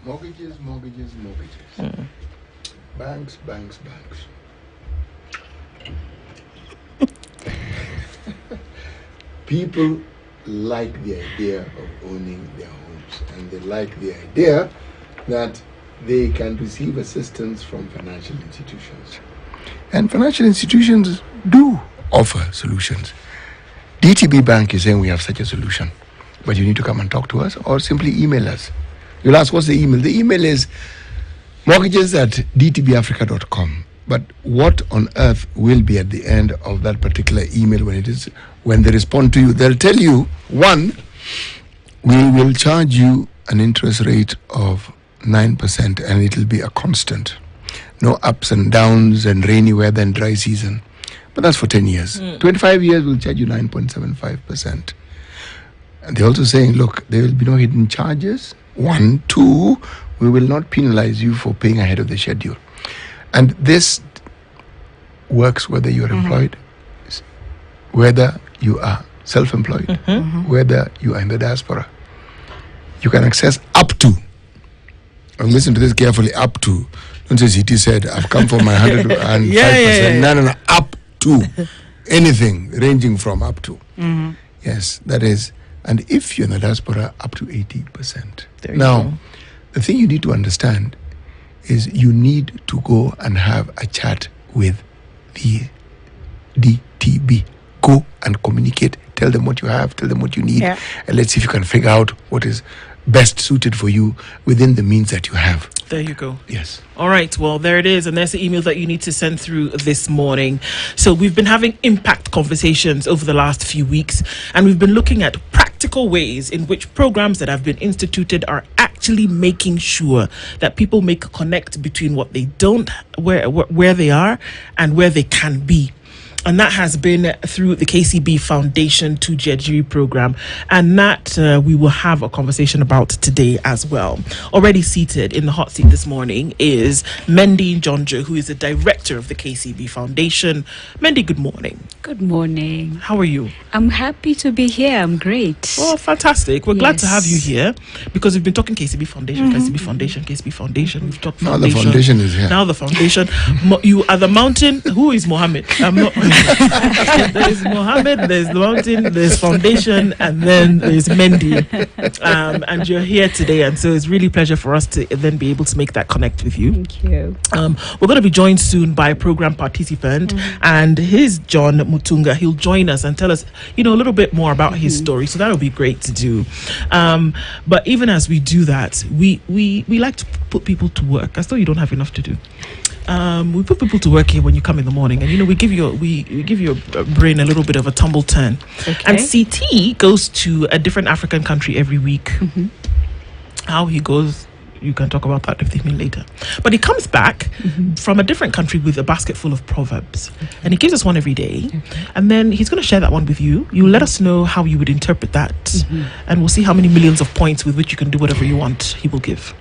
Mortgages, mortgages, mortgages. Banks, banks, banks. People like the idea of owning their homes, and they like the idea that they can receive assistance from financial institutions. And financial institutions do offer solutions. DTB Bank is saying we have such a solution, but you need to come and talk to us or simply email us. You'll ask, what's the email? The email is mortgages@dtbafrica.com. But what on earth will be at the end of that particular email when they respond to you? They'll tell you, one, we will charge you an interest rate of 9% and it'll be a constant. No ups and downs and rainy weather and dry season. But that's for 10 years. 25 years, we'll charge you 9.75%. And they're also saying, look, there will be no hidden charges. One. Two, we will not penalize you for paying ahead of the schedule. And this works whether you're employed, whether you are self-employed, whether you are in the diaspora. You can access up to, and listen to this carefully, up to, don't say CT said, I've come for my 105%. Yeah. No, up to anything ranging from up to. Yes, that is. And if you're in the diaspora, up to 80%. Now, the thing you need to understand is you need to go and have a chat with the DTB. Go and communicate. Tell them what you have. Tell them what you need. Yeah. And let's see if you can figure out what is best suited for you within the means that you have. There you go. Yes. All right. Well, there it is. And there's the email that you need to send through this morning. So we've been having impact conversations over the last few weeks, and we've been looking at practical ways in which programs that have been instituted are actually making sure that people make a connect between what they don't, where they are and where they can be. And that has been through the KCB Foundation 2Jiajiri program. And that we will have a conversation about today as well. Already seated in the hot seat this morning is Mendy Njonjo, who is the director of the KCB Foundation. Mendy, good morning. Good morning. How are you? I'm happy to be here. I'm great. Oh, fantastic. We're glad to have you here because we've been talking KCB Foundation, KCB Foundation, KCB Foundation. We've talked Now foundation. the foundation is here. Now the foundation. You are the mountain. Who is Mohammed? I'm not. There's Mohammed, there's the mountain, there's foundation, and then there's Mendy. And you're here today, and so it's really a pleasure for us to then be able to make that connect with you. Thank you. We're going to be joined soon by a program participant, and his John Mutunga. He'll join us and tell us, a little bit more about his story. So that'll be great to do. But even as we do that, we like to put people to work. I thought you don't have enough to do. We put people to work here when you come in the morning, and we give your brain a little bit of a tumble turn. Okay. And CT goes to a different African country every week. How he goes, you can talk about that with me later. But he comes back from a different country with a basket full of proverbs, and he gives us one every day. And then he's going to share that one with you. You let us know how you would interpret that, and we'll see how many millions of points with which you can do whatever you want he will give.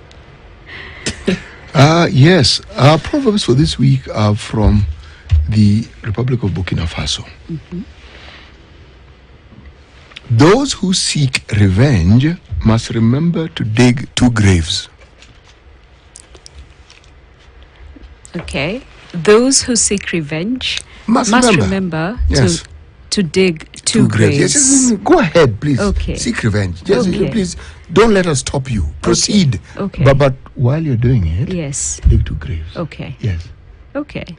Yes, our proverbs for this week are from the Republic of Burkina Faso. Those who seek revenge must remember to dig 2 graves. Okay. Those who seek revenge Must remember. Yes. to dig 2 graves. Yes, just go ahead, please. Okay. Seek revenge. Just Okay. please don't let us stop you. Proceed. Okay. But while you're doing it, Yes. dig 2 graves. Okay. Yes. Okay.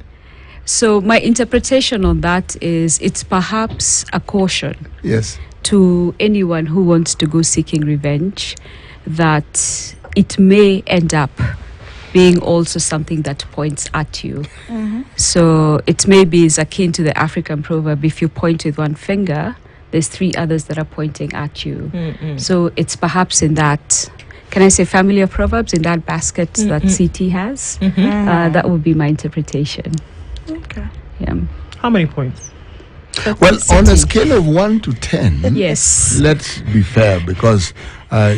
So my interpretation on that is it's perhaps a caution Yes. to anyone who wants to go seeking revenge that it may end up being also something that points at you. So it maybe is akin to the African proverb, if you point with one finger, there's 3 others that are pointing at you. So it's perhaps in that, can I say family of proverbs, in that basket that CT has. That would be my interpretation. Okay. Yeah. How many points? Well, on a scale of 1 to 10, Yes. let's be fair, because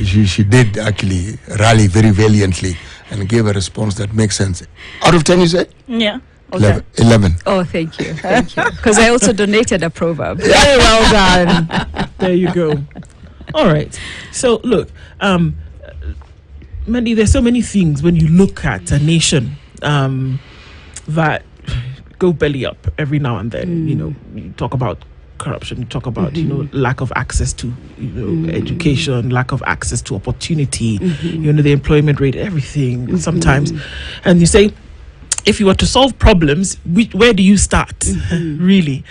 she did actually rally very valiantly and gave a response that makes sense. Out of 10, you say? Yeah. Okay. 11. Oh, thank you. Thank you. Because I also donated a proverb. Very well done. There you go. All right. So look, Mandy, there's so many things when you look at a nation that go belly up every now and then. You talk about corruption, you talk about lack of access to education, lack of access to opportunity, the employment rate, everything sometimes. And you say, if you were to solve problems, where do you start? Really?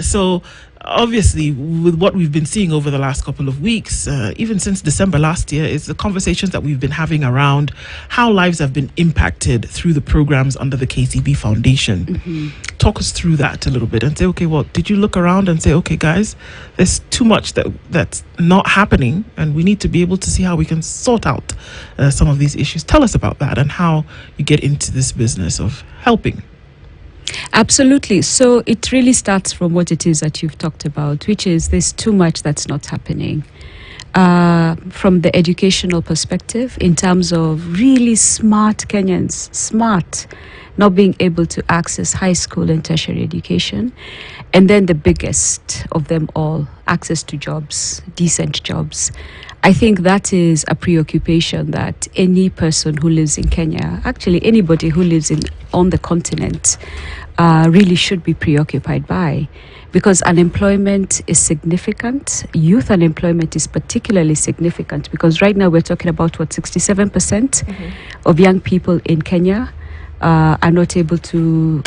So obviously, with what we've been seeing over the last couple of weeks, even since December last year, is the conversations that we've been having around how lives have been impacted through the programs under the KCB Foundation. Talk us through that a little bit and say, okay, well, did you look around and say, okay, guys, there's too much that's not happening, and we need to be able to see how we can sort out some of these issues. Tell us about that and how you get into this business of helping. Absolutely. So it really starts from what it is that you've talked about, which is there's too much that's not happening. From the educational perspective, in terms of really smart Kenyans, not being able to access high school and tertiary education. And then the biggest of them all, access to jobs, decent jobs. I think that is a preoccupation that any person who lives in Kenya, actually anybody who lives on the continent, really should be preoccupied by, because unemployment is significant. Youth unemployment is particularly significant because right now we're talking about 67% of young people in Kenya are not able to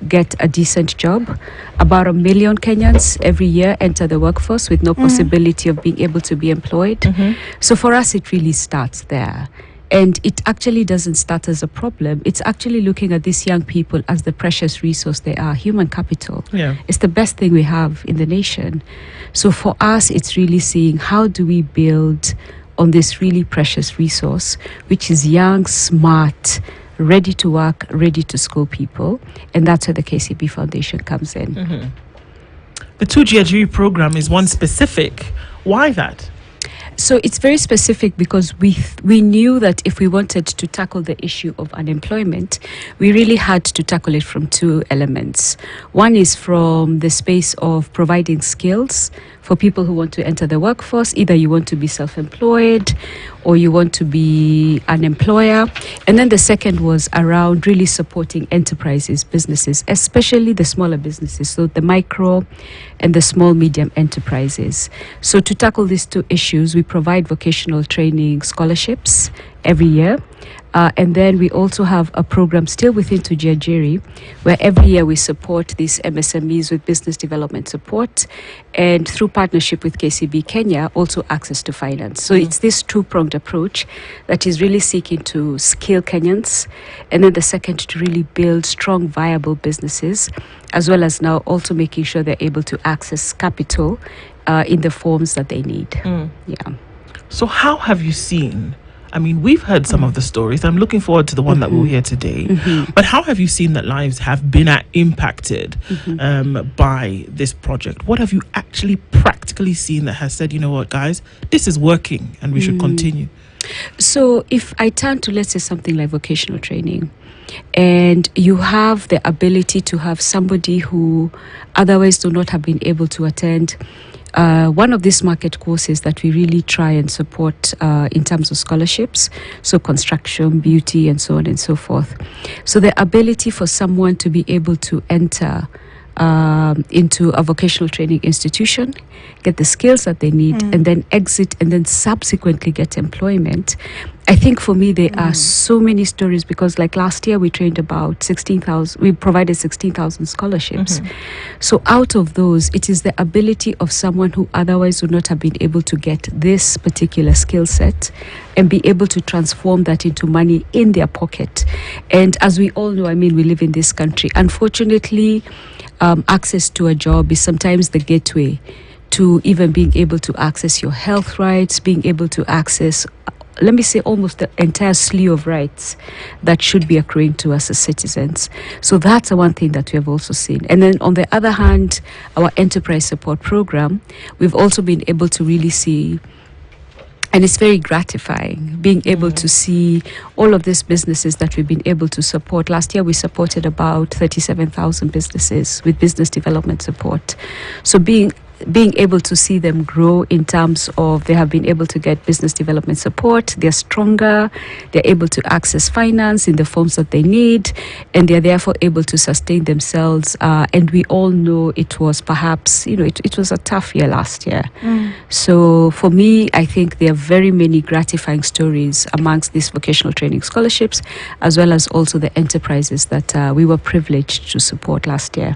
get a decent job. About 1 million Kenyans every year enter the workforce with no possibility of being able to be employed. So for us, it really starts there. And it actually doesn't start as a problem. It's actually looking at these young people as the precious resource they are, human capital. Yeah. It's the best thing we have in the nation. So for us, it's really seeing how do we build on this really precious resource, which is young, smart, ready to work, ready to school people. And that's where the KCB Foundation comes in. The 2Jiajiri program is one specific. Why that? So it's very specific because we knew that if we wanted to tackle the issue of unemployment, we really had to tackle it from two elements. One is from the space of providing skills for people who want to enter the workforce. Either you want to be self-employed or you want to be an employer. And then the second was around really supporting enterprises, businesses, especially the smaller businesses, so the micro and the small medium enterprises. So to tackle these two issues, we provide vocational training scholarships every year. And then we also have a program still within 2Jiajiri, where every year we support these MSMEs with business development support, and through partnership with KCB Kenya, also access to finance. So it's this two-pronged approach that is really seeking to skill Kenyans, and then the second to really build strong, viable businesses, as well as now also making sure they're able to access capital in the forms that they need. Yeah. So how have you seen? I mean, we've heard some of the stories. I'm looking forward to the one that we'll hear today. But how have you seen that lives have been impacted by this project? What have you actually practically seen that has said, you know what, guys, this is working and we should continue? So if I turn to, let's say, something like vocational training, and you have the ability to have somebody who otherwise do not have been able to attend one of these market courses that we really try and support in terms of scholarships, so construction, beauty, and so on and so forth. So the ability for someone to be able to enter into a vocational training institution, get the skills that they need, and then exit, and then subsequently get employment. I think for me, there are so many stories, because like last year we trained about 16,000, we provided 16,000 scholarships. So out of those, it is the ability of someone who otherwise would not have been able to get this particular skill set and be able to transform that into money in their pocket. And as we all know, I mean, we live in this country. Unfortunately, access to a job is sometimes the gateway to even being able to access your health rights, being able to access, let me say, almost the entire slew of rights that should be accruing to us as citizens. So that's the one thing that we have also seen. And then on the other hand, our enterprise support program, we've also been able to really see, and it's very gratifying, being able to see all of these businesses that we've been able to support. Last year, we supported about 37,000 businesses with business development support. So being being able to see them grow in terms of they have been able to get business development support, they're stronger, they're able to access finance in the forms that they need, and they're therefore able to sustain themselves. And we all know it was perhaps, it was a tough year last year. So for me, I think there are very many gratifying stories amongst these vocational training scholarships, as well as also the enterprises that we were privileged to support last year.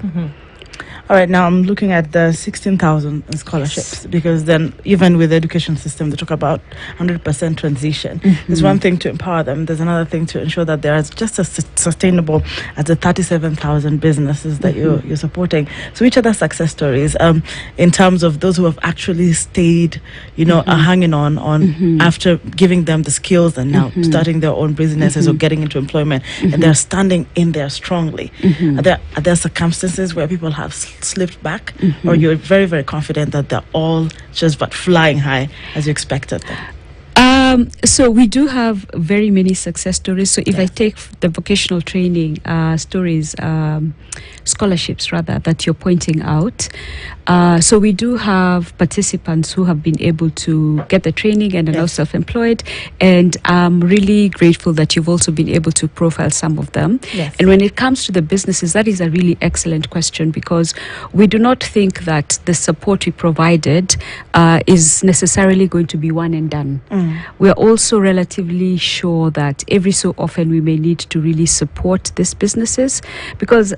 All right, now I'm looking at the 16,000 scholarships, because then even with the education system, they talk about 100% transition. There's one thing to empower them. There's another thing to ensure that they are just as sustainable as the 37,000 businesses that you're supporting. So which are the success stories in terms of those who have actually stayed, are hanging on after giving them the skills and now starting their own businesses or getting into employment, and they're standing in there strongly? Are there circumstances where people have slipped back, or you're very, very confident that they're all just but flying high as you expected them? So we do have very many success stories. So if I take the vocational training stories, scholarships rather, that you're pointing out, so we do have participants who have been able to get the training and are now self-employed, and I'm really grateful that you've also been able to profile some of them. And when it comes to the businesses, that is a really excellent question, because we do not think that the support we provided is necessarily going to be one and done. We're also relatively sure that every so often we may need to really support these businesses, because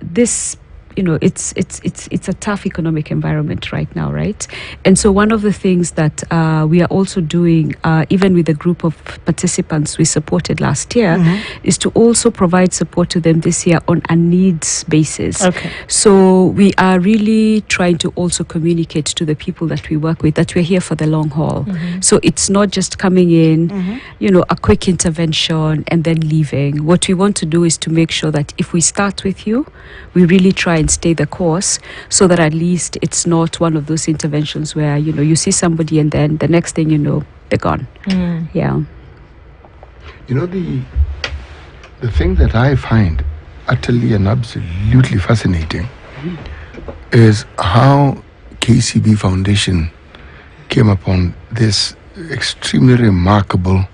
this it's a tough economic environment right now, right? And so one of the things that we are also doing, even with the group of participants we supported last year, is to also provide support to them this year on a needs basis. So we are really trying to also communicate to the people that we work with that we're here for the long haul. So it's not just coming in, a quick intervention and then leaving. What we want to do is to make sure that if we start with you, we really try and stay the course, so that at least it's not one of those interventions where you see somebody and then the next thing they're gone. The thing that I find utterly and absolutely fascinating is how KCB Foundation came upon this extremely remarkable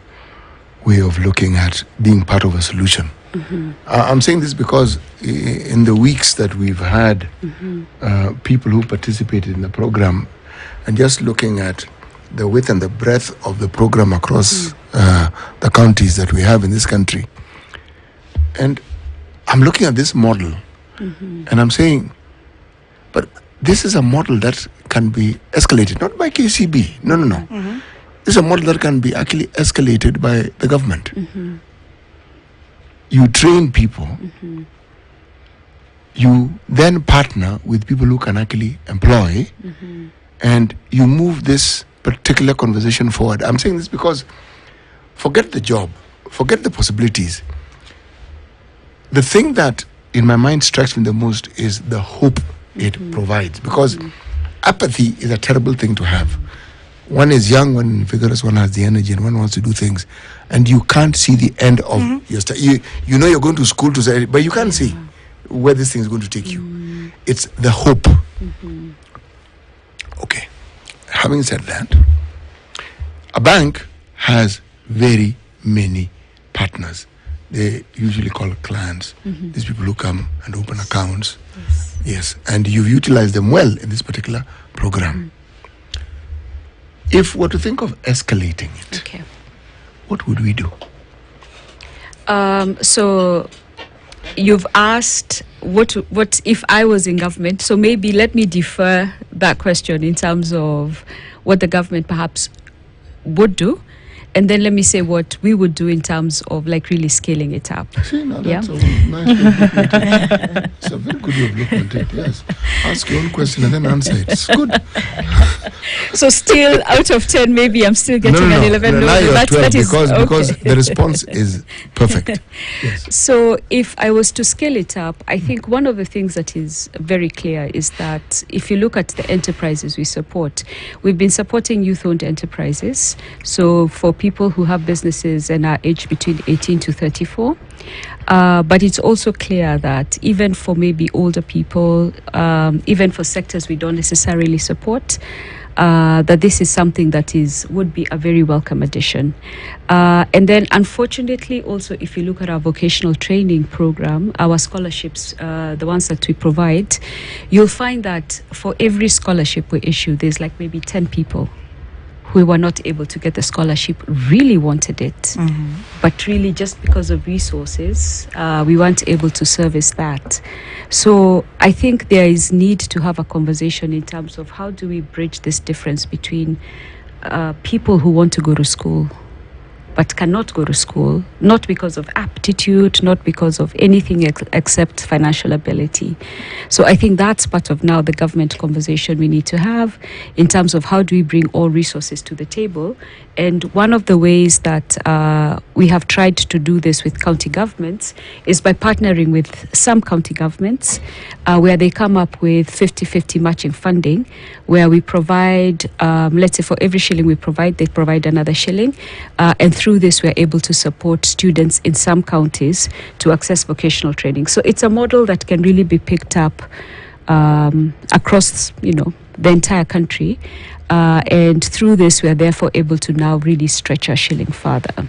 way of looking at being part of a solution. I'm saying this because in the weeks that we've had people who participated in the program, and just looking at the width and the breadth of the program across the counties that we have in this country, and I'm looking at this model and I'm saying, but this is a model that can be escalated, not by KCB, no. This is a model that can be actually escalated by the government. You train people, you then partner with people who can actually employ, and you move this particular conversation forward. I'm saying this because forget the job, forget the possibilities. The thing that in my mind strikes me the most is the hope it provides, because apathy is a terrible thing to have. One is young, one vigorous, one has the energy, and one wants to do things, and you can't see the end of your study. You know you're going to school to study, but you can't see where this thing is going to take you. It's the hope. Okay. Having said that, a bank has very many partners. They usually call clients. These people who come and open accounts. Yes. And you've utilized them well in this particular program. If we're to think of escalating it, what would we do? So you've asked what if I was in government. So maybe let me defer that question in terms of what the government perhaps would do, and then let me say what we would do in terms of really scaling it up. See, now that's a nice way of looking at it. It's a very good way of looking at it, yes. Ask your own question and then answer it. It's good. So still out of 10, maybe I'm still getting an 11. Now you're 12 because the response is perfect. Yes. So if I was to scale it up, I think one of the things that is very clear is that if you look at the enterprises we support, we've been supporting youth-owned enterprises. So for people people who have businesses and are aged between 18 to 34. But it's also clear that even for maybe older people, even for sectors we don't necessarily support, that this is something that would be a very welcome addition. And then unfortunately also, if you look at our vocational training program, our scholarships, the ones that we provide, you'll find that for every scholarship we issue, there's like maybe 10 people who were not able to get the scholarship, really wanted it, but really just because of resources, we weren't able to service that. So I think there is need to have a conversation in terms of how do we bridge this difference between people who want to go to school but cannot go to school, not because of aptitude, not because of anything except financial ability. So I think that's part of now the government conversation we need to have in terms of how do we bring all resources to the table. And one of the ways that we have tried to do this with county governments is by partnering with some county governments where they come up with 50-50 matching funding, where we provide, let's say for every shilling we provide, they provide another shilling. And through this, we're able to support students in some counties to access vocational training. So it's a model that can really be picked up across, the entire country. And through this, we are therefore able to now really stretch our shilling further.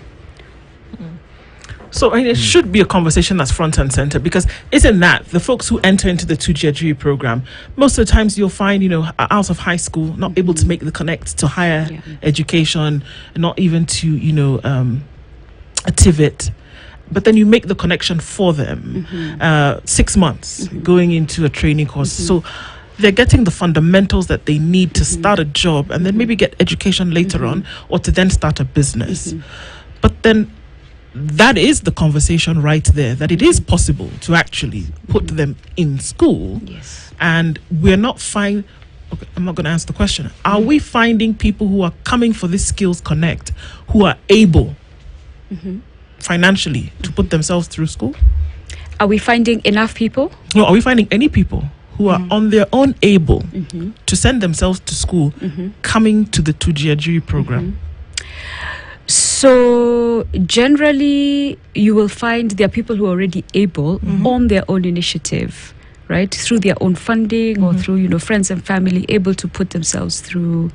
So it should be a conversation that's front and center, because isn't that the folks who enter into the 2Jiajiri program, most of the times you'll find, are out of high school, not able to make the connect to higher education, not even to, a TVET. But then you make the connection for them, 6 months going into a training course. So they're getting the fundamentals that they need to start a job and then maybe get education later on, or to then start a business. But then that is the conversation right there, that it is possible to actually put them in school. Yes. And we're not finding, okay, I'm not going to answer the question. Are we finding people who are coming for this Skills Connect who are able financially to put themselves through school? Are we finding enough people? No, are we finding any people who are on their own able to send themselves to school coming to the 2Jiajiri program? So generally, you will find there are people who are already able on their own initiative, right, through their own funding or through friends and family, able to put themselves through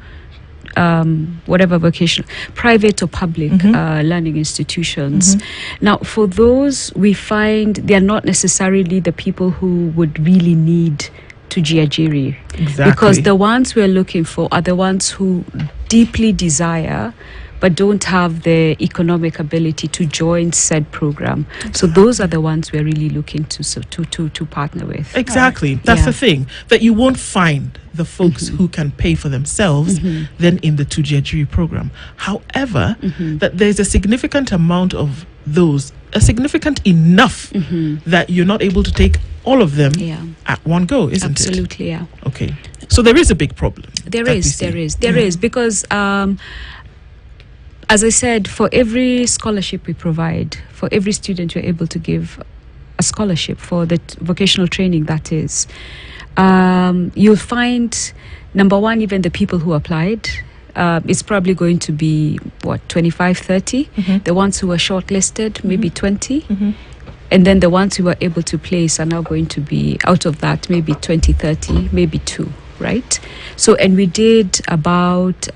whatever vocational, private or public learning institutions. Now, for those, we find they are not necessarily the people who would really need 2Jiajiri. Exactly. Because the ones we're looking for are the ones who deeply desire but don't have the economic ability to join said program. So those are the ones we're really looking to partner with. Exactly. That's the thing, that you won't find the folks who can pay for themselves then in the 2Jiajiri program. However, that there's a significant amount of those, a significant enough that you're not able to take all of them at one go, isn't it? Absolutely, yeah. Okay. So there is a big problem. There is, because as I said, for every scholarship we provide, for every student we're able to give a scholarship for the vocational training, that is, you'll find, number one, even the people who applied, it's probably going to be, 25, 30. The ones who were shortlisted, maybe 20. And then the ones who were able to place are now going to be, out of that, maybe 20, 30, maybe 2, right? So, and we did about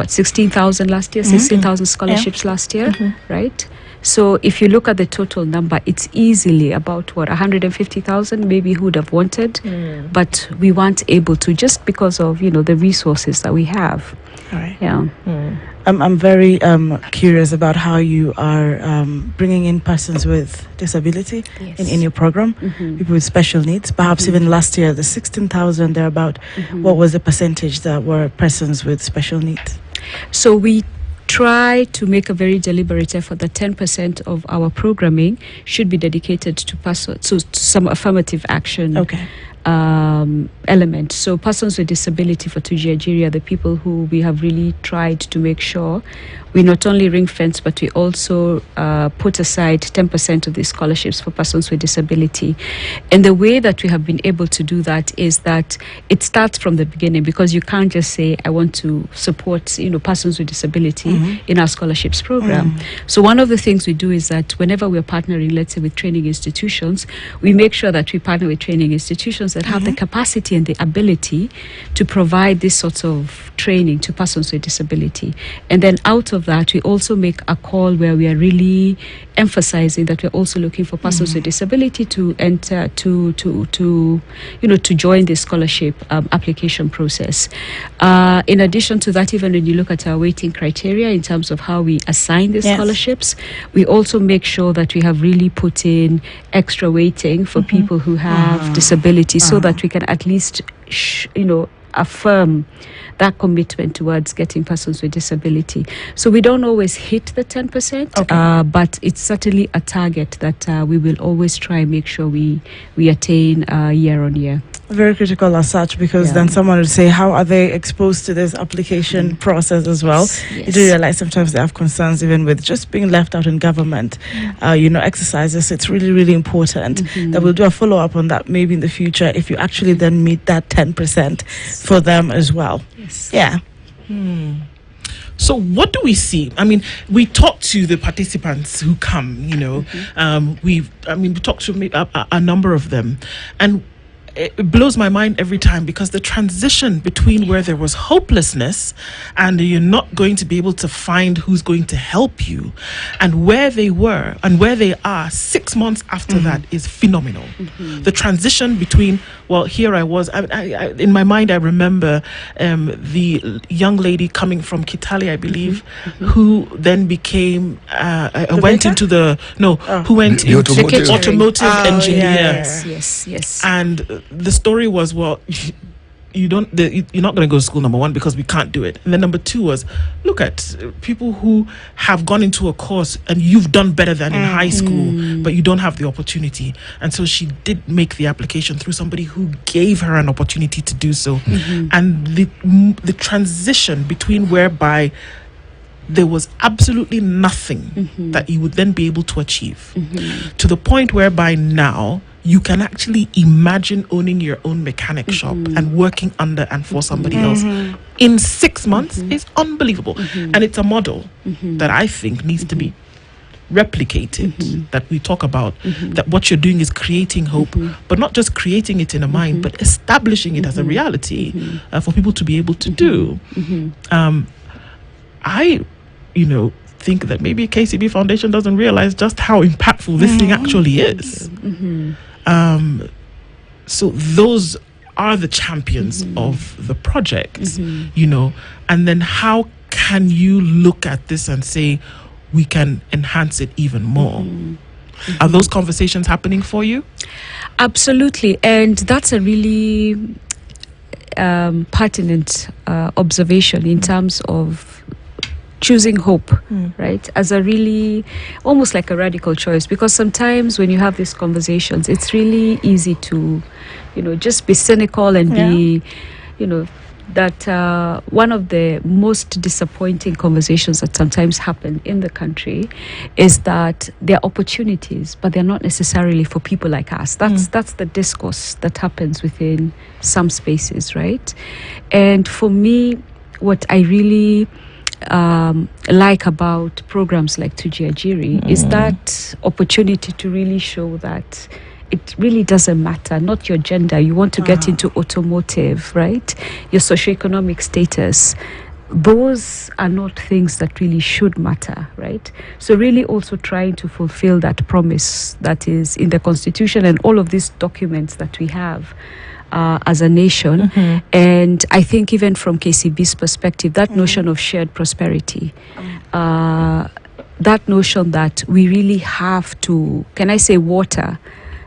16,000 last year, 16,000 scholarships last year, right? So if you look at the total number, it's easily about 150,000 maybe who would have wanted, but we weren't able to, just because of the resources that we have. All right. Yeah. I'm very curious about how you are bringing in persons with disability in your program, people with special needs. Perhaps even last year, the 16,000 thereabout, what was the percentage that were persons with special needs? So we try to make a very deliberate effort that 10% of our programming should be dedicated to some affirmative action. Okay. element. So persons with disability for 2Jiajiri are the people who we have really tried to make sure we not only ring fence, but we also put aside 10% of these scholarships for persons with disability. And the way that we have been able to do that is that it starts from the beginning, because you can't just say, I want to support, persons with disability in our scholarships program. So one of the things we do is that whenever we're partnering, let's say with training institutions, we make sure that we partner with training institutions that have the capacity and the ability to provide this sorts of training to persons with disability. And then out of that, we also make a call where we are really emphasizing that we're also looking for persons with disability to enter to join the scholarship application process. In addition to that, even when you look at our weighting criteria in terms of how we assign the scholarships, we also make sure that we have really put in extra weighting for people who have disability, so that we can at least affirm that commitment towards getting persons with disability. So we don't always hit the 10%, but it's certainly a target that we will always try and make sure we attain year on year. Very critical as such, because then someone would say, how are they exposed to this application process as well? You do realize sometimes they have concerns even with just being left out in government, exercises. It's really, really important that we'll do a follow-up on that maybe in the future, if you actually then meet that 10% for them as well. Yeah. So what do we see? I mean, we talk to the participants who come, we talk to a number of them, and it blows my mind every time, because the transition between where there was hopelessness and you're not going to be able to find who's going to help you, and where they were and where they are 6 months after that is phenomenal. The transition between, well, here I was, I in my mind I remember the young lady coming from Kitale, I believe, who then became went into the automotive engineer. Yes. And the story was, well, you're not going to go to school, number one, because we can't do it. And then number two was, look at people who have gone into a course and you've done better than in high school, but you don't have the opportunity. And so she did make the application through somebody who gave her an opportunity to do so. And the transition between whereby there was absolutely nothing that you would then be able to achieve, to the point whereby now you can actually imagine owning your own mechanic shop and working under and for somebody else in 6 months is unbelievable. And it's a model that I think needs to be replicated, that we talk about, that what you're doing is creating hope, but not just creating it in a mind, but establishing it as a reality for people to be able to do. I think that maybe KCB Foundation doesn't realize just how impactful this thing actually is. So those are the champions of the project, and then how can you look at this and say, we can enhance it even more? Are those conversations happening for you? Absolutely. And that's a really pertinent observation in terms of choosing hope, right, as a really almost like a radical choice, because sometimes when you have these conversations, it's really easy to just be cynical and be that one of the most disappointing conversations that sometimes happen in the country is that there are opportunities, but they're not necessarily for people like us. That's the discourse that happens within some spaces, right? And for me, what I really like about programs like 2Jiajiri is that opportunity to really show that it really doesn't matter, not your gender. You want to get into automotive, right? Your socioeconomic status. Those are not things that really should matter, right? So really also trying to fulfill that promise that is in the Constitution and all of these documents that we have as a nation. And I think even from KCB's perspective, that notion of shared prosperity, that notion that we really have to, can I say, water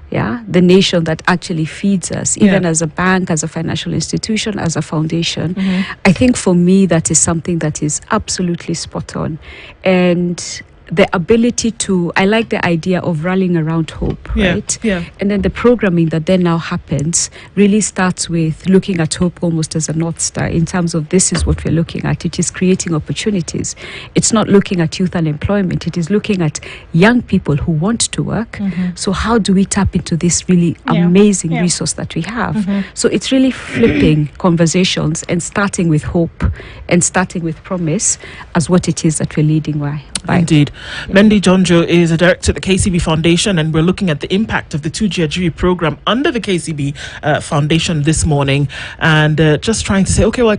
the nation that actually feeds us, even as a bank, as a financial institution, as a foundation. I think for me that is something that is absolutely spot on. And the ability to, I like the idea of rallying around hope, right? Yeah. And then the programming that then now happens really starts with looking at hope almost as a North Star in terms of this is what we're looking at. It is creating opportunities. It's not looking at youth unemployment. It is looking at young people who want to work. So how do we tap into this really amazing resource that we have? So it's really flipping conversations and starting with hope and starting with promise as what it is that we're leading by. Indeed. Mendi Jonjo is a director at the KCB Foundation, and we're looking at the impact of the 2Jiajiri program under the KCB Foundation this morning, and just trying to say, okay, we'll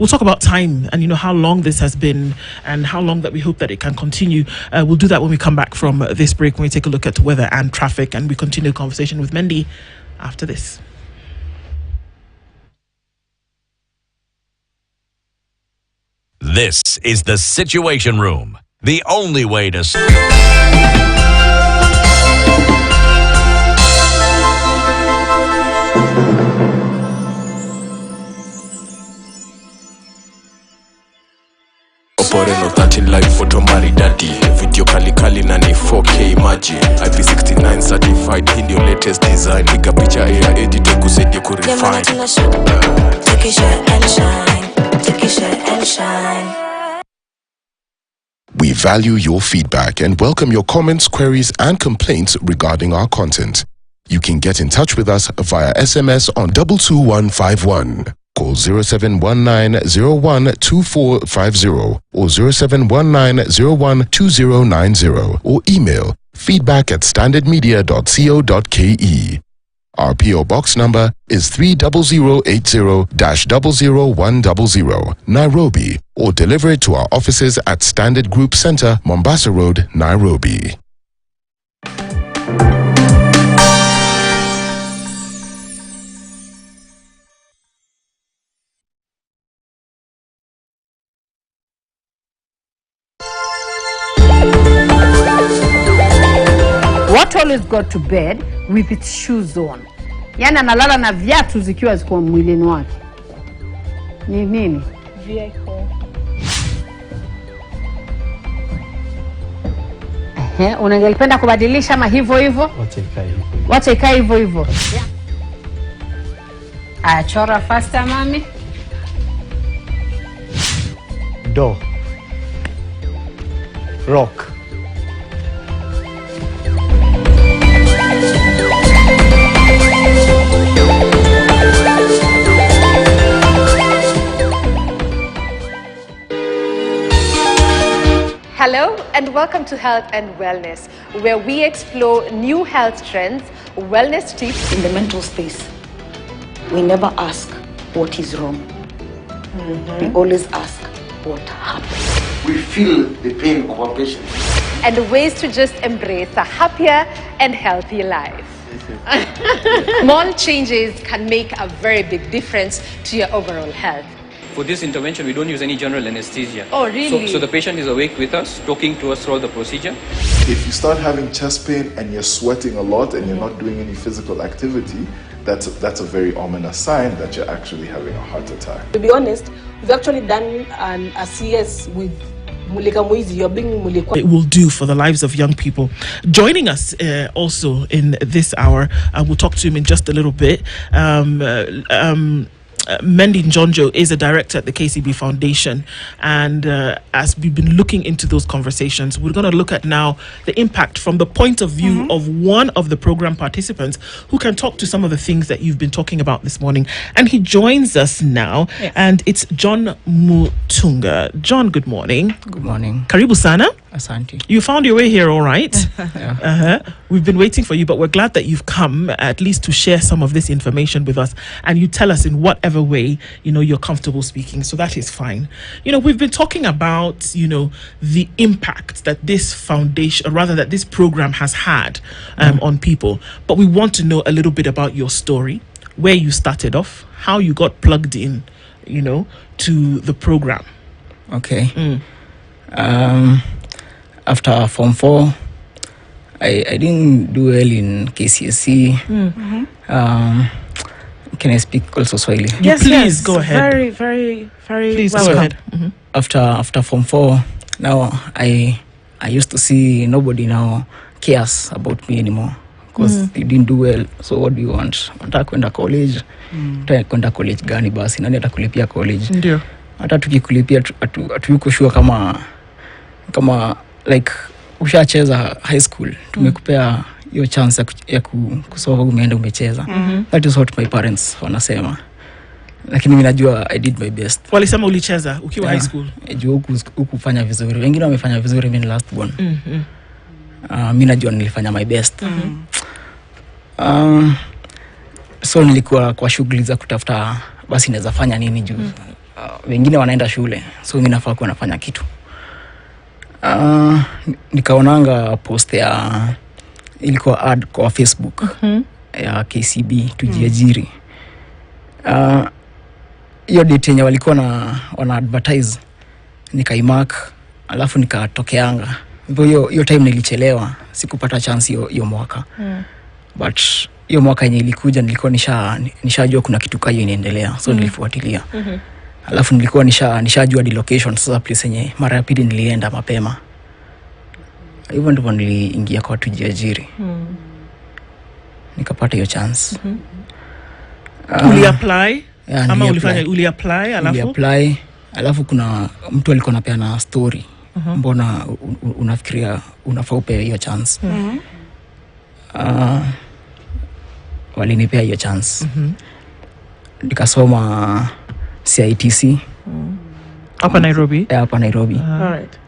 talk about time and, how long this has been and how long that we hope that it can continue. We'll do that when we come back from this break, when we take a look at weather and traffic, and we continue the conversation with Mendi after this. This is the Situation Room. The only way to... Oporeno 13 live photo maridadi. Video kali na ni 4K imagine. IP69 certified, hii ndio latest design. Piga picha ya edit kusaidia kurefine. Take a shot and shine. Take a shot and shine. We value your feedback and welcome your comments, queries, and complaints regarding our content. You can get in touch with us via SMS on 22151. Call 0719012450 or 0719012090 or email feedback@standardmedia.co.ke. Our PO Box number is 30080-00100, Nairobi, or deliver it to our offices at Standard Group Center, Mombasa Road, Nairobi. What always got to bed with its shoes on. Yani analala na viatu zikiwa ziko mwilini wake. Ni nini? Vehicle. Unangelipenda kubadilisha ama hivyo hivyo? Wacha ikae hivyo hivyo. Achora faster mami. Door. Rock. Hello and welcome to Health and Wellness, where we explore new health trends, wellness tips. In the mental space, we never ask what is wrong. We always ask what happened. We feel the pain of our patients. And ways to just embrace a happier and healthier life. Small changes can make a very big difference to your overall health. For this intervention, we don't use any general anesthesia. Oh, really? So the patient is awake with us, talking to us throughout the procedure. If you start having chest pain and you're sweating a lot and you're not doing any physical activity, that's a very ominous sign that you're actually having a heart attack. To be honest, we've actually done a CS with Mulika Muizi. You're bringing Mulika. It will do for the lives of young people. Joining us also in this hour, we'll talk to him in just a little bit. Mendi Jonjo is a director at the KCB Foundation, and as we've been looking into those conversations, we're going to look at now the impact from the point of view of one of the program participants who can talk to some of the things that you've been talking about this morning. And he joins us now, and it's John Mutunga. John, good morning. Good morning. Karibu sana. Asante. You found your way here all right. Yeah. We've been waiting for you, but we're glad that you've come at least to share some of this information with us, and you tell us in whatever way you're comfortable speaking. So that is fine. We've been talking about the impact that this foundation, or rather that this program has had on people, but we want to know a little bit about your story, where you started off, how you got plugged in to the program. Okay. After Form 4, I didn't do well in KCSE. Can I speak also Swahili? Yes, please go ahead. Very, very, very please welcome. go ahead. After Form 4, now I I used to see nobody now cares about me anymore because you didn't do well. So what do you want? Unataka kwenda college? Unataka kwenda college gani basi? Nani atakulipia college? Ndio. Hata tukikulipia atuko sure kama like ushacheza high school, tumekupea hiyo chance ya kusoma umeenda umecheza. That is what my parents wanasema. Lakini mimi najua I did my best. Walisema ulicheza ukiwa high school. Juu ukufanya vizuri. Wengine wamefanya vizuri, mimi last born. Mimi najua nilifanya my best. So nilikuwa kwa shughuli za kutafuta basi naweza fanya nini juu. Wengine wanaenda shule. So mimi nafaa kuwa nafanya kitu. Nikaonanga post ya ilikuwa ad kwa Facebook ya KCB 2Jiajiri. Hiyo date yenye walikuwa wana advertise nikaimark, alafu nikatokeanga. Hiyo time nilichelewa, sikupata chance hiyo mwaka. But hiyo mwaka yenye ilikuja nilikuwa nishajua kuna kitu kayo inaendelea, so nilifuatilia. Alafu nilikuwa nishajua the location, sasa place yenye mara ya pili nilienda mapema. Hivyo ndivyo niliingia kwa 2Jiajiri. Nikapata hiyo chance. Uli-apply? Ama uli-apply alafu kuna mtu alikuwa anapeana story. Mbona unafikiria unafaa upewe hiyo chance? Walinipea hiyo chance. Nikasoma CITC. Hapa Nairobi? Hapa Nairobi. Alright.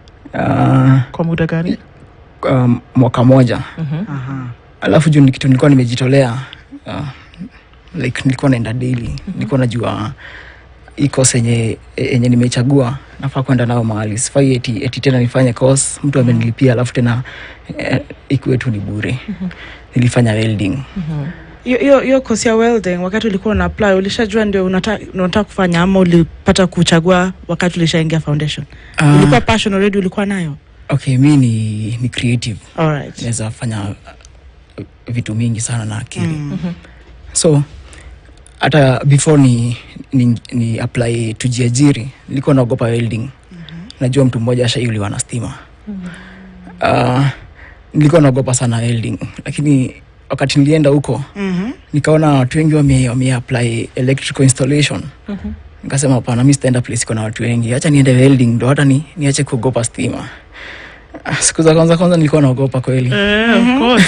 Kwa muda gani? Mwaka moja. Alafu juu kitu nilikuwa nimejitolea. Like nilikuwa naenda daily. Nilikuwa najua course yenye nimechagua nafaa kwenda nao mahali. Sifai eti tena nifanye course mtu amenilipia alafu tena ikuwe tu ni bure. Nilifanya welding. Hiyo course ya welding wakati ulikuwa una apply ulishajua ndio unataka kufanya ama ulipata kuchagua wakati ulishaingia foundation? Ulikuwa passion already ulikuwa nayo? Okay, mimi ni creative. Alright. Naweza fanya vitu mingi sana na akili. So hata before ni apply 2Jiajiri nilikuwa naogopa welding. Najua mtu mmoja ashaiuliwa na stima. Nilikuwa naogopa sana welding, lakini wakati nilienda huko nikaona watu wengi wame apply electrical installation. Nikasema hapana, mimi sitaenda place kuna watu wengi, acha niende welding ndo hata niache kuogopa stima. Siku za kwanza nilikuwa naogopa kweli. Of course.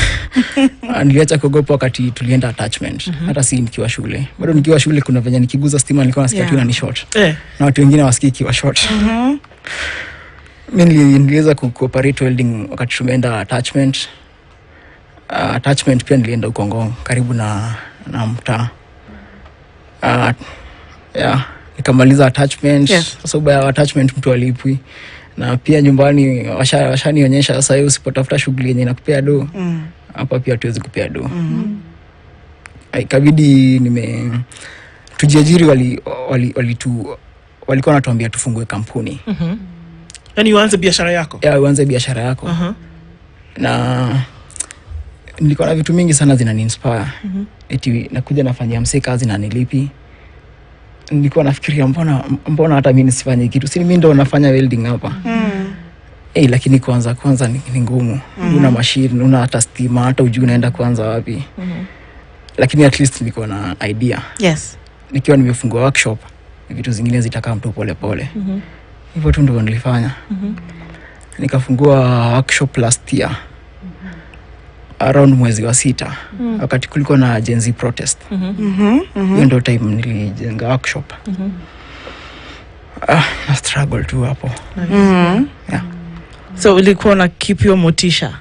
Niliacha kuogopa wakati tulienda attachment. Hata si nikiwa shule. Bado nikiwa shule kuna venye nikiguza stima nilikuwa nasikia tu ni short. Na watu wengine wasikii kiwa short. Mimi niliweza cooperate welding wakati tumeenda attachment. Attachment pia nilienda huko Ngong karibu na mtaa. Nikamaliza attachment. Sababu ya attachment mtu alipwi. Na pia nyumbani washanionyesha sasa hiyo usipotafuta shughuli yenye inakupea do. Hapa pia tuwezi kupea do. Ikabidi 2Jiajiri walikuwa wanatuambia tufungue kampuni. Yaani uanze biashara yako? Uanze biashara yako. Na nilikuwa na vitu mingi sana zinani-inspire. Eti nakuja nafanyia msee kazi na nilipi. Nilikuwa nafikiria mbona hata mimi nisifanye kitu. Si mimi ndo nafanya welding hapa. Lakini kwanza ni ngumu. Una machine, una hata stima, hata ujui unaenda kwanza wapi. Lakini at least nilikuwa na idea. Yes. Nikiwa nimefungua workshop, vitu zingine zitakaa mtu pole pole. Hivyo tu ndio nilifanya. Nikafungua workshop last year. Around mwezi wa 6. Wakati kulikuwa na Gen Z protest. Hiyo ndio time nilijenga workshop. Na struggle tu hapo. So ulikuwa na keep your motisha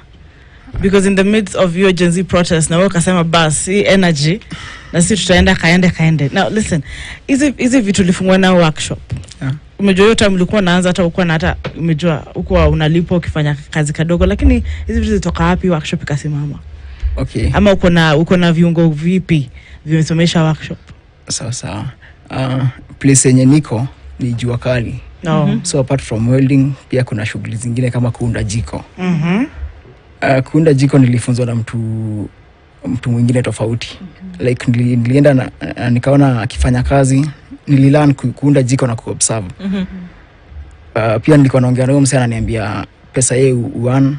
because in the midst of your Gen Z protest na wewe ukasema basi energy na sisi tutaenda kaende. Now listen, hizi vitu ulifungua na workshop. Umejua hiyo time ulikuwa naanza hata uko na hata umejua uko unalipo ukifanya kazi kadogo, lakini hizi vitu zitoka wapi workshop ikasimama? Okay. Ama uko na viungo vipi vimesomesha workshop? Sawa. Place yenye niko ni Jua Kali. So apart from welding pia kuna shughuli zingine kama kuunda jiko. Kuunda jiko nilifunzwa na mtu mwingine tofauti. Like nilienda na nikaona akifanya kazi, nililearn kuunda jiko na kuobserve. Pia nilikuwa naongea na huyo msee ananiambia pesa yeye uan.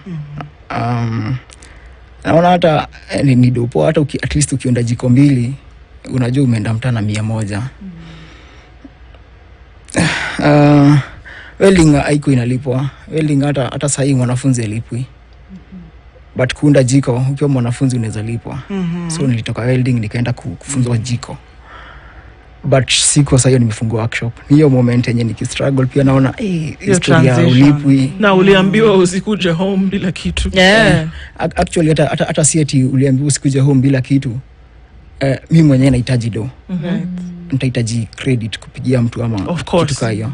Naona hata ni dopo, hata at least ukienda jiko mbili unajua umeenda mtana 100. Welding haiko inalipwa. Welding hata sahi mwanafunzi alipwi. But kuunda jiko ukiwa mwanafunzi unaweza lipwa. So nilitoka welding nikaenda kufunzwa jiko. But siku sasa hiyo nimefungua workshop. Hiyo moment yenye nikistruggle pia naona historia ulipwi. Na uliambiwa usikuje home bila kitu. Actually hata si eti uliambiwa usikuje home bila kitu. Mimi mwenyewe nahitaji do. Nitahitaji credit kupigia mtu ama kitu kama hiyo.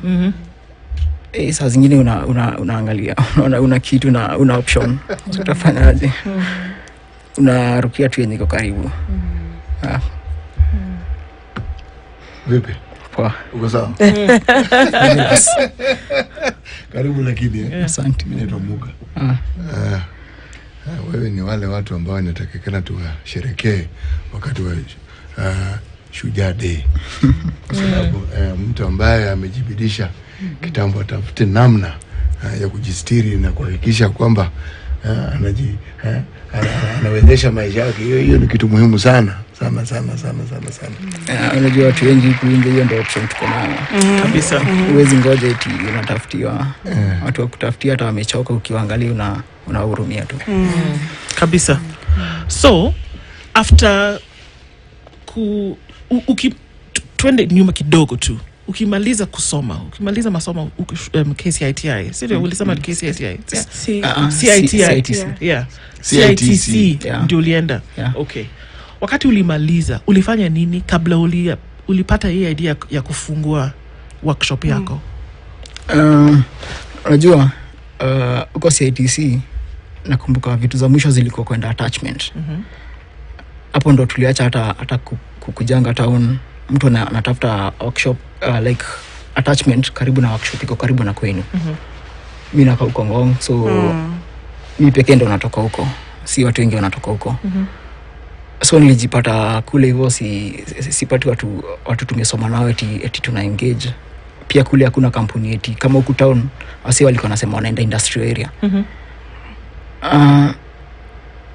Saa zingine unaangalia una kitu na una option. So utafanyaje? Unarukia tu yenye iko karibu. Vipi? Poa. Uko sawa? Karibu lakini. Asante. Mimi naitwa Muga. Wewe ni wale watu ambao wanatakikana tuwasherekee wakati wa Shujaa Day. Kwa sababu mtu ambaye amejibidisha kitambo atafute namna ya kujistiri na kuhakikisha kwamba anawezesha maisha yake. Hiyo ni kitu muhimu sana. Unajua watu wengi kuingia hiyo ndio option tuko nayo. Kabisa. Huwezi ngoja eti unatafutiwa. Watu wakutafutia hata wamechoka ukiwaangalia unahurumia tu. Kabisa. So after twende nyuma kidogo tu. Ukimaliza masomo KCITI. Sio ulisema KCITI? CITI. Yeah. CITC ndio ulienda. Okay. Wakati ulimaliza, ulifanya nini kabla ulipata hii idea ya kufungua workshop yako? Unajua uko CITC nakumbuka vitu za mwisho zilikuwa kwenda attachment. Hapo ndo tuliacha hata kujanga town. Mtu anatafuta workshop like attachment karibu na workshop iko karibu na kwenu. Mimi nakaa huko Ngong, so mimi pekee ndo natoka huko. Si watu wengi wanatoka huko. So nilijipata kule hivyo sipati watu tumesoma nao eti tuna engage. Pia kule hakuna kampuni eti kama huku town wasi walikuwa wanasema wanaenda industrial area.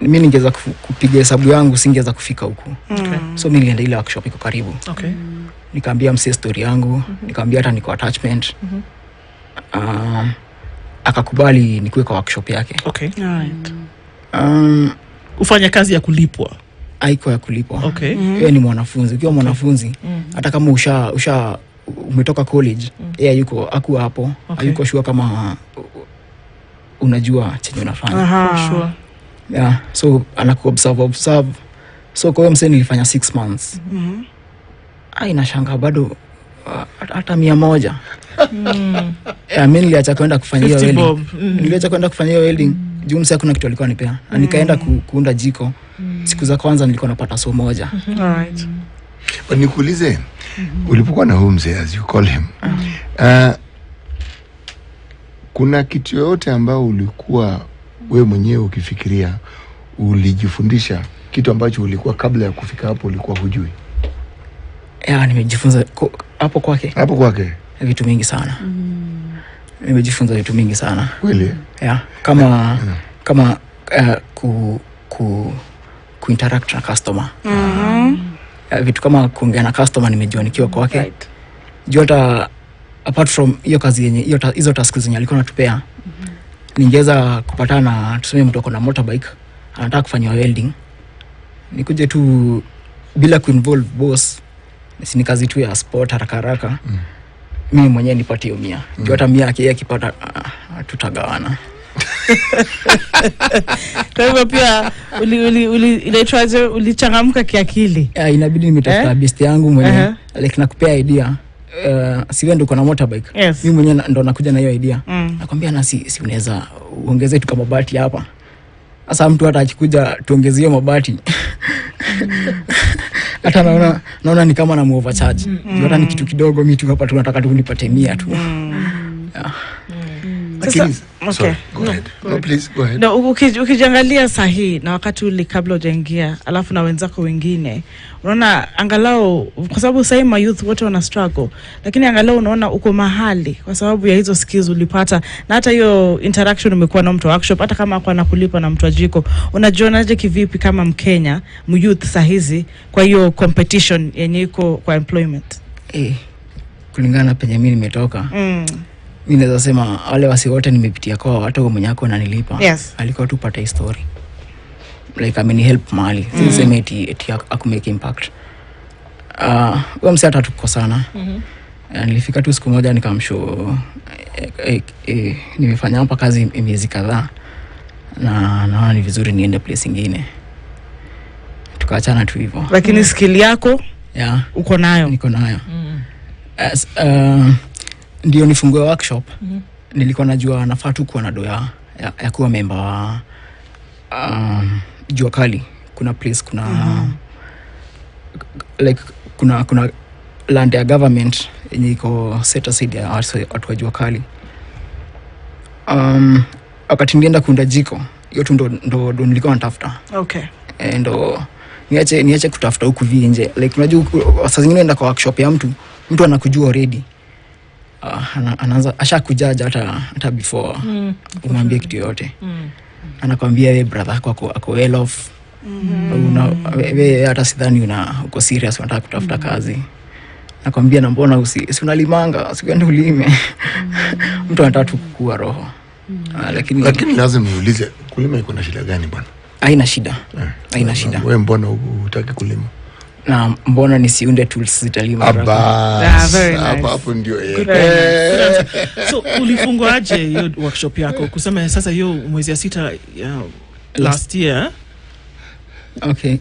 Mimi ningeweza kupiga hesabu yangu singeweza kufika huku. So mimi nilienda ile workshop iko karibu. Nikaambia msee story yangu, nikaambia hata niko attachment. Akakubali nikuwe kwa workshop yake. Ufanya kazi ya kulipwa. Haiko ya kulipwa. Yeye ni mwanafunzi. Ukiwa mwanafunzi hata kama umetoka college, yeye yuko hakuwa hapo. Hayuko sure kama unajua chenye unafanya. Sure. Yeah, so anakuobserve. So kwa hiyo msee nilifanya 6 months. Inashanga bado hata 100. Mimi niliacha kwenda kufanya hiyo welding. Niliacha kwenda kufanya hiyo welding. Juu msee kuna kitu alikuwa anipea. Na nikaenda kuunda jiko. Siku za kwanza nilikuwa napata so moja. Alright. Nikuulize, ulipokuwa na huyu mzee as you call him. Kuna kitu yote ambao ulikuwa wewe mwenyewe ukifikiria ulijifundisha kitu ambacho ulikuwa kabla ya kufika hapo ulikuwa hujui? Nimejifunza hapo kwake vitu mingi sana. Nimejifunza vitu mingi sana. Kweli? Kama interact na customer. Vitu kama kuongea na customer nimejua nikiwa kwake. Juu hata apart from hiyo kazi yenye hizo tasks zenye alikuwa anatupea, ningeweza kupatana tuseme mtu akona motorbike anataka kufanya welding, nikuje tu bila kuinvolve boss, ni kazi tu ya sport haraka. Mimi mwenyewe nipate hiyo 100. Juu hata 100 yake akipata tutagawana. Kwa hivyo pia ulichangamka kiakili. Inabidi nimetafuta best yangu mwenyewe. Like nakupea idea. Siwe ndo kuna motorbike. Mimi mwenyewe ndo nakuja na hiyo idea. Nakwambia na si unaweza ongezea tu kama mabati hapa. Sasa mtu hata akikuja tuongezie mabati. Hata naona ni kama na overcharge. Hata ni kitu kidogo mimi tu hapa tunataka tu nipate 100 tu. Okay. Sorry, go ahead. No, please go ahead. No, ukijangalia sahi na wakati ule kabla hujaingia alafu na wenzako wengine unaona angalau kwa sababu sasa ma youth wote wana struggle, lakini angalau unaona uko mahali kwa sababu ya hizo skills ulipata, na hata hiyo interaction umekuwa na mtu workshop, hata kama kwa nakulipa na mtu ajiko. Unajionaje kivipi kama Mkenya myouth sahizi kwa hiyo competition yenye iko kwa employment? Kulingana penye mimi nimetoka, mimi naweza sema wale wasi wote nimepitia kwa hata wewe mwenyewe uko unanilipa. Yes. Alikuwa tu pata story. Like I mean help mali. Sisi eti akumake impact. Wewe msata tuko sana. Nilifika tu siku moja nikamshow nimefanya hapa kazi miezi kadhaa. Na naona ni vizuri niende place nyingine. Tukaachana tu hivyo. Lakini skill yako uko nayo. Niko nayo. Ndio nifungue workshop. Nilikuwa najua nafaa tu kuwa na doa ya kuwa member wa Jua Kali. Kuna place like kuna land ya government yenye iko set aside ya watu wa Jua Kali. Wakati nilienda kuunda jiko, hiyo tu ndo nilikuwa natafuta. Okay. Ndo niache kutafuta huku nje. Like unajua saa zingine unaenda kwa workshop ya mtu anakujua already. Anaanza ashakujaja hata before umwambie kitu yote. Anakwambia wewe brother ako well off. Wewe hata sidhani uko serious unataka kutafuta kazi. Nakwambia na mbona si unalimanga, usiende ulime. Mtu anataka kukua roho. Lakini lazima niulize, kulima iko na shida gani bwana? Haina shida. Haina shida. Wewe mbona hutaki kulima? Na mbona nisiunde tools zitalima haraka? Hapo ndio So ulifunguaje hiyo workshop yako kusema sasa hiyo mwezi ya 6 last year? Okay.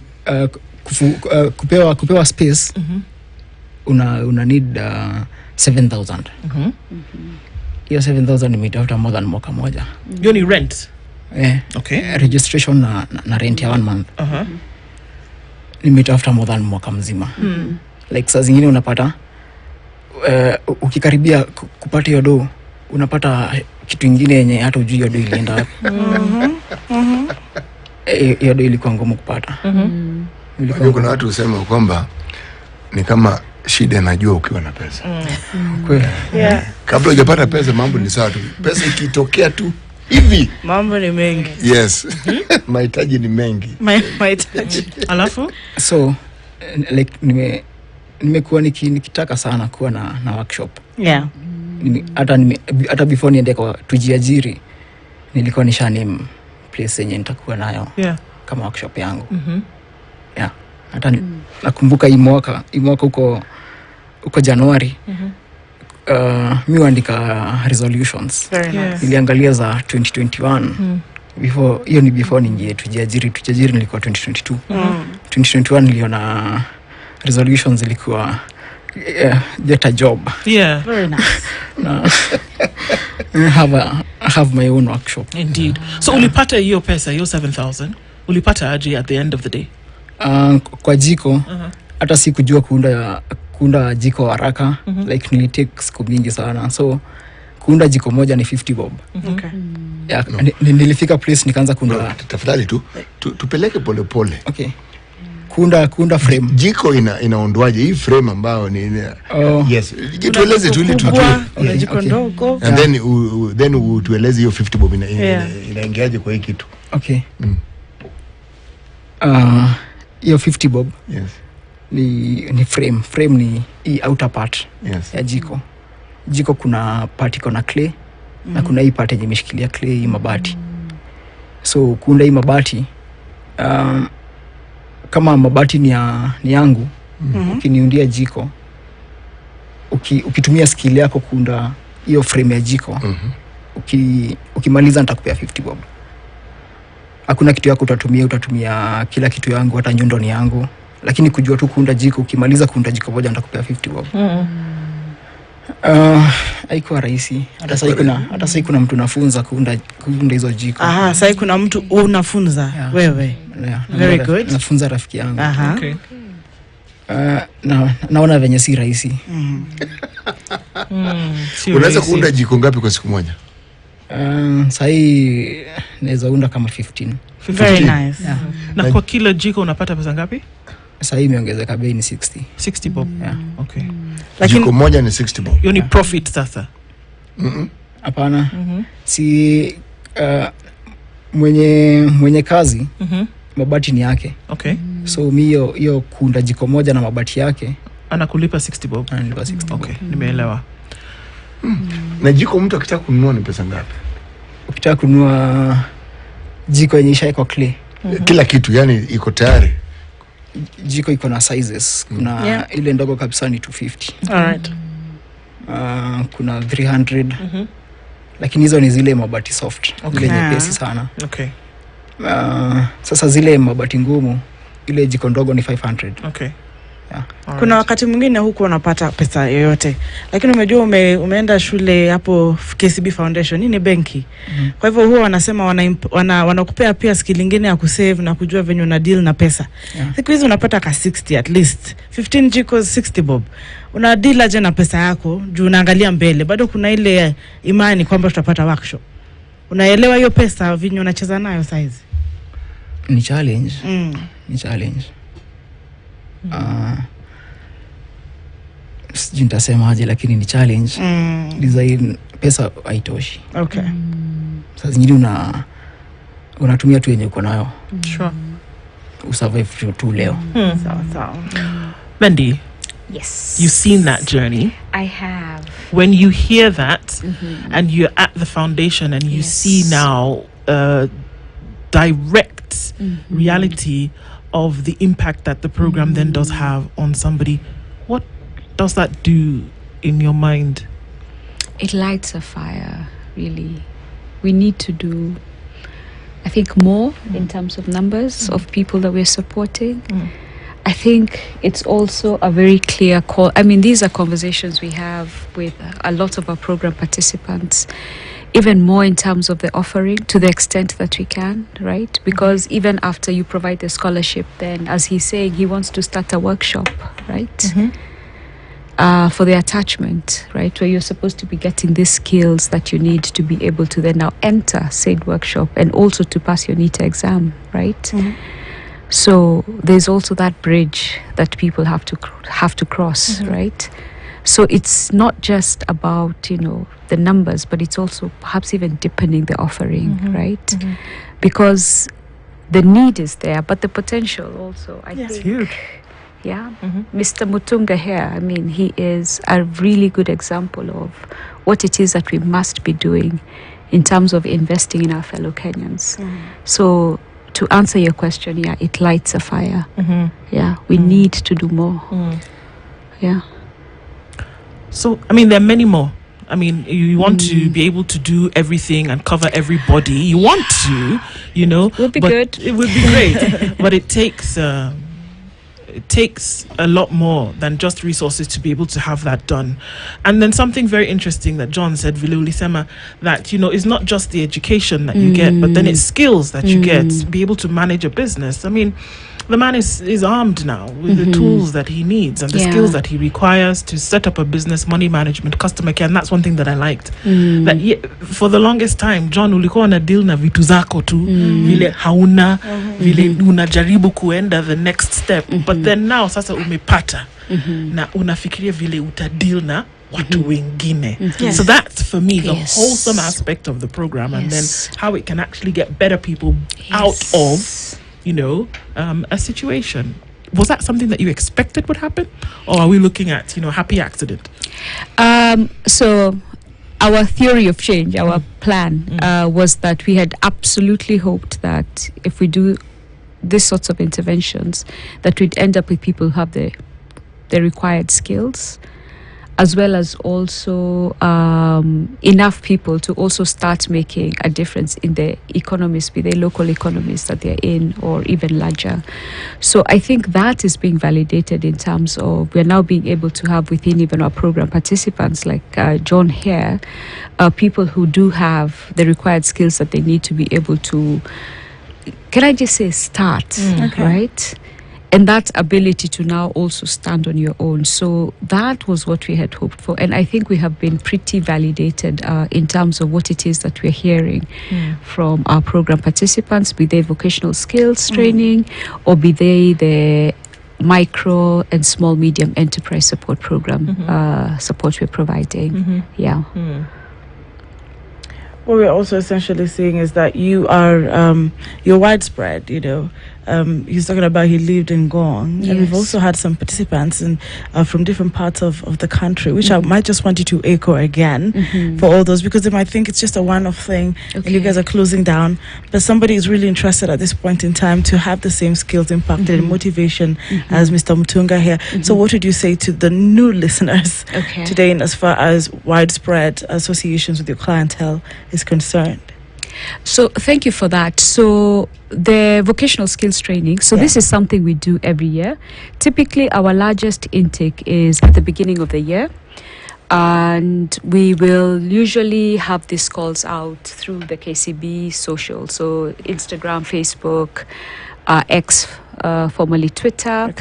Kupewa space una need 7,000. Hiyo 7,000 nimetafuta more than mwaka moja. Hiyo ni rent? Okay. Registration na rent ya 1 month. Nimetafuta more than mwaka mzima. Like saa zingine unapata ukikaribia kupata hiyo do unapata kitu kingine yenye hata ujui hiyo do ilienda wapi. Hiyo do ilikuwa ngumu kupata. Kuna watu husema kwamba ni kama shida najua ukiwa na pesa. Kweli. Kabla hujapata pesa mambo ni sawa tu. Pesa ikitokea tu hivi mambo ni mengi. Yes. Mahitaji ni mengi. Mahitaji. Alafu so like nimekuwa nikitaka sana kuwa na workshop. Hata before niende kwa 2Jiajiri nilikuwa nishaname place yenye nitakuwa nayo kama workshop yangu. Hata nakumbuka hii mwaka uko Januari. Mimi huandika resolutions. Niliangalia za 2021. Before niingie 2Jiajiri. 2Jiajiri nilikuwa 2022. 2021 niliona resolutions ilikuwa get a job. Very nice. have my own workshop. Indeed. So ulipata hiyo pesa, hiyo 7,000 ulipata aje at the end of the day? Kwa jiko hata si kujua kuunda jiko haraka. Like nilitake siku mingi sana. So kuunda jiko moja ni 50 bob. Okay. Nilifika place nikaanza kuunda. Tafadhali tupeleke pole. Okay. Kuunda frame. Jiko inaondoaje hii frame ambayo ni yes. Tueleze tu ili tujue. Jiko ndogo. And then tueleze hiyo 50 bob inaingiaje kwa hii kitu. Okay. Hiyo 50 bob. Yes. Ni frame ni hii outer part ya jiko. Jiko kuna part iko na clay na kuna hii part yenye imeshikilia clay hii mabati. So kuunda hii mabati kama mabati ni yangu, ukiniundia jiko, ukitumia skill yako kuunda hiyo frame ya jiko, ukimaliza nitakupea 50 bob. Hakuna kitu yako utatumia kila kitu yangu, hata nyundo ni yangu. Lakini kujua tu kuunda jiko, ukimaliza kuunda jiko moja nitakupea 50 bob. Haikuwa rahisi. Hata sasa kuna mtu nafunza kuunda hizo jiko. Sasa kuna mtu unafunza wewe. Very good. Nafunza rafiki yangu. Okay. Naona venye si rahisi. Unaweza kuunda jiko ngapi kwa siku moja? Sahii naweza unda kama 15. Very nice. Yeah. Na kwa kila jiko unapata pesa ngapi? Sahii imeongezeka bei ni 60 bob. Yeah. Okay. Jiko moja ni 60 bob. Hiyo ni profit sasa. Hapana. Si mwenye kazi mabati ni yake. Okay. So mi hiyo kuunda jiko moja na mabati yake anakulipa 60 bob. Analipa 60 okay, nimeelewa. Na jiko mtu akitaka kununua ni pesa ngapi? Ukitaka kununua jiko yenye ishaiko clay. Kila kitu yani iko tayari. Jiko iko na sizes. Kuna ile ndogo kabisa ni 250. Alright. Kuna 300. Lakini hizo ni zile mabati soft. Okay. Zile nyepesi sana. Okay. Sasa zile mabati ngumu ile jiko ndogo ni 500. Okay. Yeah. Kuna wakati mwingine huku unapata pesa yoyote, lakini umejua umeenda shule hapo KCB Foundation, hii ni benki. Kwa hivyo huwa wanasema wanakupea pia skill nyingine ya kusave na kujua venye una deal na pesa. Siku hizi unapata ka 60 at least 15 jikos 60 bob. Una deal aje na pesa yako juu unaangalia mbele, bado kuna ile imani kwamba tutapata workshop. Unaelewa hiyo pesa vinyo unacheza nayo saizi? Ni challenge. Ni challenge. Sijui nitasemaje lakini ni challenge. Design pesa haitoshi. Okay. Sasa zingine unatumia tu yenye uko nayo. Sure. Usurvive tu leo. Sawa. Mandy. Yes. You've seen that journey. I have. When you hear that and you're at the foundation and you see now direct reality of the impact that the program then does have on somebody, what does that do in your mind? It lights a fire, really. We need to do, I think, more in terms of numbers of people that we're supporting. I think it's also a very clear call. I mean, these are conversations we have with a lot of our program participants, even more in terms of the offering to the extent that we can, right? Because even after you provide the scholarship, then as he's saying, he wants to start a workshop, right? For the attachment, right? Where you're supposed to be getting these skills that you need to be able to then now enter said workshop and also to pass your NEETA exam, right? So there's also that bridge that people have to cross, right? So it's not just about, the numbers, but it's also perhaps even deepening the offering, right? Because the need is there, but the potential also, I think. It's huge. Yeah. Mr. Mutunga here, I mean, he is a really good example of what it is that we must be doing in terms of investing in our fellow Kenyans. So to answer your question, it lights a fire. Yeah, we need to do more. Yeah. So, I mean, there are many more. I mean, you want to be able to do everything and cover everybody. You want to, Would be good. It would be great. But it takes a lot more than just resources to be able to have that done. And then something very interesting that John said, Vile Ulisema, that, it's not just the education that you get, but then it's skills that you get to be able to manage a business. I mean, the man is armed now with the tools that he needs and the skills that he requires to set up a business, money management, customer care. And that's one thing that I liked. That for the longest time, John, ulikuwa na deal na vitu zako tu, vile hauna, vile unajaribu kuenda the next step. But then now, sasa umepata, na unafikiria vile uta-deal na watu wengine. So that's, for me, the wholesome aspect of the program, and then how it can actually get better people out of a situation. Was that something that you expected would happen, or are we looking at happy accident? So our theory of change, our plan was that we had absolutely hoped that if we do these sorts of interventions, that we'd end up with people who have the required skills, as well as also enough people to also start making a difference in the economies, be they local economies that they're in or even larger. So I think that is being validated in terms of we're now being able to have within even our program participants like John here, people who do have the required skills that they need to be able to, can I just say start, right? and that ability to now also stand on your own. So that was what we had hoped for, and I think we have been pretty validated in terms of what it is that we're hearing from our program participants, be they vocational skills training or be they the micro and small medium enterprise support program support we're providing. What we're also essentially seeing is that you are you're widespread. He's talking about he lived in Gong, and we've also had some participants from different parts of the country, which I might just want you to echo again for all those, because they might think it's just a one-off thing and you guys are closing down, but somebody is really interested at this point in time to have the same skills, impact and motivation as Mr. Mutunga here. So what would you say to the new listeners today in as far as widespread associations with your clientele is concerned? So thank you for that. So the vocational skills training, this is something we do every year. Typically our largest intake is at the beginning of the year, and we will usually have these calls out through the KCB social, so Instagram, Facebook, X, formerly Twitter,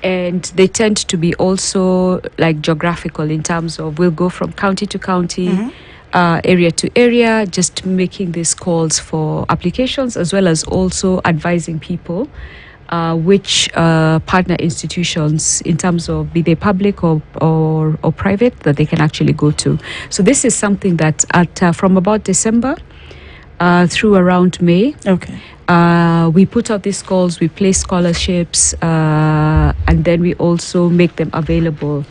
and they tend to be also like geographical in terms of we'll go from county to county, area to area, just making these calls for applications, as well as also advising people which partner institutions, in terms of be they public or private, that they can actually go to. So this is something that from about December through around May, we put out these calls, we place scholarships, and then we also make them available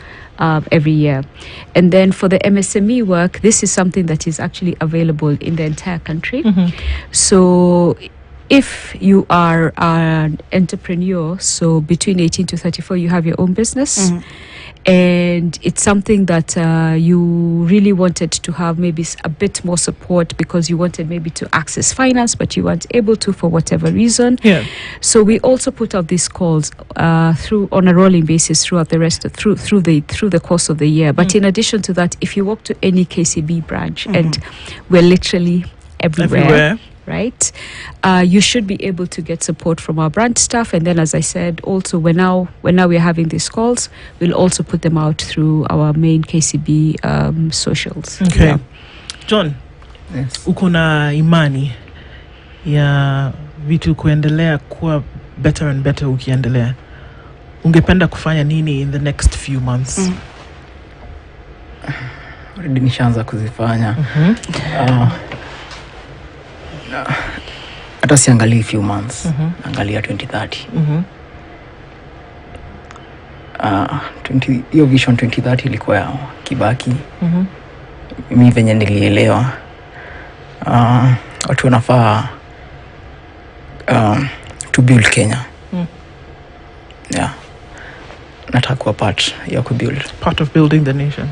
every year. And then for the MSME work, this is something that is actually available in the entire country. So if you are an entrepreneur, so between 18 to 34, you have your own business, and it's something that you really wanted to have maybe a bit more support because you wanted maybe to access finance, but you weren't able to for whatever reason. So we also put out these calls through on a rolling basis throughout the rest of, through the course of the year. But in addition to that, if you walk to any KCB branch, and we're literally everywhere. Right, you should be able to get support from our branch staff, and then, as I said, also when now we're having these calls, we'll also put them out through our main KCB socials. John, uko na imani ya vitu kuendelea kuwa better and better ukiendelea, ungependa kufanya nini in the next few months? Already nishaanza kuzifanya. Hata siangalii few months, angalia 2030. Hiyo vision 2030 ilikuwa ya Kibaki. Mimi venye nilielewa, watu wanafaa to build Kenya. Nataka kuwa part of building the nation.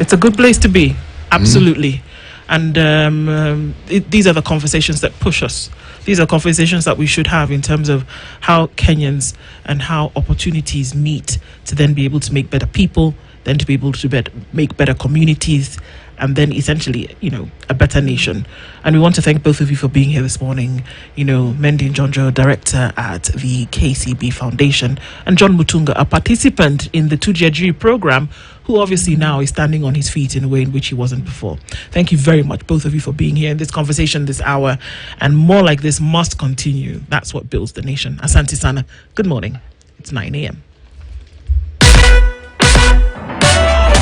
It's a good place to be, absolutely. And these are the conversations that push us. These are conversations that we should have in terms of how Kenyans and how opportunities meet to then be able to make better people, then to be able to make better communities, and then essentially, a better nation. And we want to thank both of you for being here this morning. Mendy Njonjo, director at the KCB Foundation, and John Mutunga, a participant in the 2Jiajiri program, who obviously now is standing on his feet in a way in which he wasn't before. Thank you very much, both of you, for being here in this conversation this hour, and more like this must continue. That's what builds the nation. Asante sana. Good morning. It's 9 a.m.